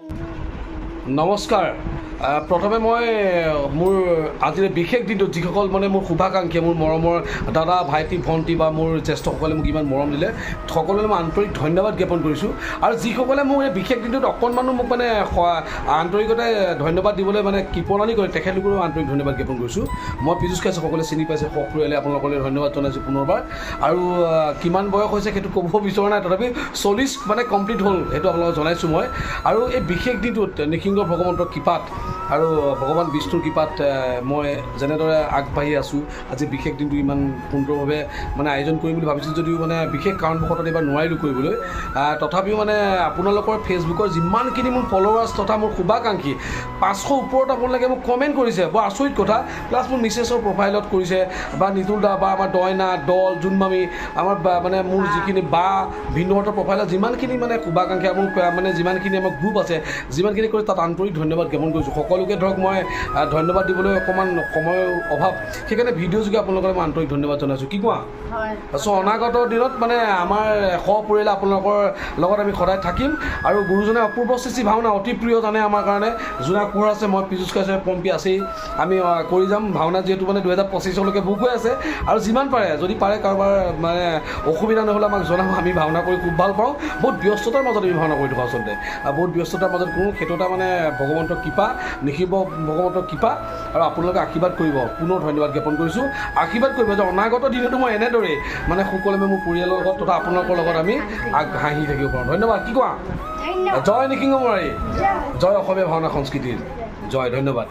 নমস্কাৰ প্ৰথমে মই মোৰ আজিৰ বিশেষ দিনটোত যিসকল মানে মোৰ শুভাকাংক্ষী মোৰ মৰমৰ দাদা ভাইটি ভণ্টি বা মোৰ জ্যেষ্ঠসকলে মোক ইমান মৰম দিলে সকলোলৈ মই আন্তৰিক ধন্যবাদ জ্ঞাপন কৰিছোঁ আৰু যিসকলে মোক এই বিশেষ দিনটোত অকণমানো মোক মানে আন্তৰিকতাই ধন্যবাদ দিবলৈ মানে কৃপণালি কৰে তেখেতলোকৰো আন্তৰিক ধন্যবাদ জ্ঞাপন কৰিছোঁ। মই পীযুষ কাশ্যপ সকলোৱে চিনি পাইছে সক্ৰিয়ালে আপোনালোকলৈ ধন্যবাদ জনাইছোঁ পুনৰবাৰ। আৰু কিমান বয়স হৈছে সেইটো ক'ব বিচৰা নাই, তথাপি 40 মানে কমপ্লিট হ'ল সেইটো আপোনালোকক জনাইছোঁ মই। আৰু এই বিশেষ দিনটোত নৃসিংহ ভগৱন্তৰ কৃপাত আৰু ভগৱান বিষ্ণুৰ কৃপাত মই যেনেদৰে আগবাঢ়ি আছোঁ আজি বিশেষ দিনটো ইমান সুন্দৰভাৱে মানে আয়োজন কৰিম বুলি ভাবিছোঁ যদিও মানে বিশেষ কাৰণবশতঃ এইবাৰ নোৱাৰিলোঁ কৰিবলৈ। তথাপিও মানে আপোনালোকৰ ফেচবুকৰ যিমানখিনি মোৰ ফলোৱাৰ্ছ তথা মোৰ শুভাকাংক্ষী 500 ওপৰত আপোনালোকে মোক কমেণ্ট কৰিছে, বৰ আচৰিত কথা। প্লাছ মোৰ মিছেছৰ প্ৰফাইলত কৰিছে বা নিতুল দা বা আমাৰ দয়না দল জোনমামী আমাৰ মানে মোৰ যিখিনি বা ভিন্নহঁতৰ প্ৰফাইলত যিমানখিনি মানে শুভাকাংক্ষী মোৰ মানে যিমানখিনি আমাৰ গ্ৰুপ আছে যিমানখিনি কৰি তাত আন্তৰিক ধন্যবাদ জ্ঞাপন কৰিছোঁ। সকলোকে ধৰক মই ধন্যবাদ দিবলৈ অকণমান সময়ৰ অভাৱ, সেইকাৰণে ভিডিঅ' যোগে আপোনালোকলৈ মই আন্তৰিক ধন্যবাদ জনাইছোঁ। কি কোৱা? চ' অনাগত দিনত মানে আমাৰ সপৰিয়ালে আপোনালোকৰ লগত আমি সদায় থাকিম। আৰু গুৰুজনে অপূৰ্ব সৃষ্টি ভাওনা অতি প্ৰিয় জানে আমাৰ কাৰণে, জোনা কোঁৱৰ আছে, মই পীযুষ কাশ্যপ পম্পী আছেই, আমি কৰি যাম ভাওনা যিহেতু মানে 2025লৈকে বুক হৈ আছে। আৰু যিমান পাৰে যদি পাৰে কাৰোবাৰ মানে অসুবিধা নহ'লে আমাক জনাব, আমি ভাওনা কৰি খুব ভাল পাওঁ। বহুত ব্যস্ততাৰ মাজত আমি ভাওনা কৰি থাকোঁ আচলতে, বহুত ব্যস্ততাৰ মাজত কৰোঁ। সেইটো এটা মানে ভগৱন্তৰ কৃপা, নৃসিংহ ভগৱন্তৰ কৃপা। আৰু আপোনালোকে আশীৰ্বাদ কৰিব, পুনৰ ধন্যবাদ জ্ঞাপন কৰিছোঁ। আশীৰ্বাদ কৰিব যে অনাগত দিনতো মই এনেদৰেই মানে সুকলমে মোৰ পৰিয়ালৰ লগত তথা আপোনালোকৰ লগত আমি হাঁহি থাকিব পাৰোঁ। ধন্যবাদ। কি কোৱা? জয় নৃসিংহ মুৰাৰী, জয় অসমীয়া ভাওনা সংস্কৃতিৰ জয়, ধন্যবাদ।